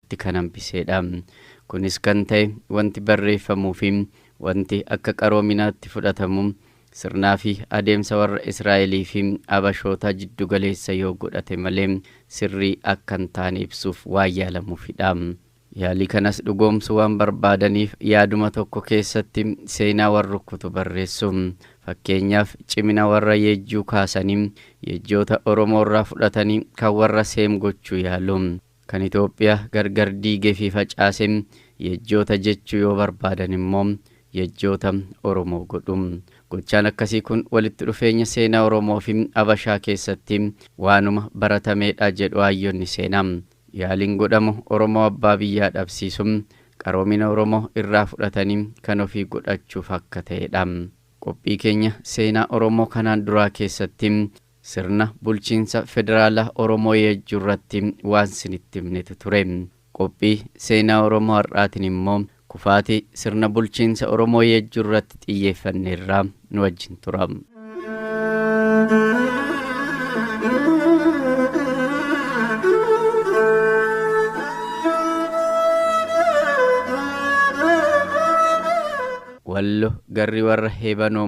itti kan hambiseedha. Kunis kan ta'e wanti barreeffamuu fi wanti akka qaroominaatti fudhatamu sirnaa fi adeemsa warra Israa'elii fi Abashoota jiddu galeessa yoo godhate malee sirrii akka hin taane ibsuuf waan yaalamuufidha. Yaalii kanas dhugoomsuu waan barbaadaniif yaaduma tokko keessatti seenaa warra rukkutu barreessu. Fakkeenyaaf cimina warra Yejjuu kaasanii Yejjoota Oromoo irraa fudhatanii kan warra Seem gochuu yaalu. Kan Itoophiyaa gargar diigee fi facaase Yejjoota jechuu yoo barbaadan immoo Yejjoota Oromoo godhu. Gochaan akkasii kun walitti dhufeenya seenaa Oromoo fi Abashaa keessatti waanuma baratameedha jedhu hayyoonni seenaa. Yaaliin godhamu Oromoo abbaa biyyaa dhabsiisuun qaroomina Oromoo irraa fudhatanii kan ofii godhachuuf akka ta'edha. Qophii keenya seenaa Oromoo kanaan duraa keessatti sirna bulchiinsa federaalaa Oromoo Yejjuu irratti waan sinitti himnetu ture. Qophii seenaa Oromoo har'aatiin immoo kufaatii sirna bulchiinsa Oromoo Yejjuu irratti xiyyeeffanneerra nu wajjin tura. Wallo garri warra Heebanoo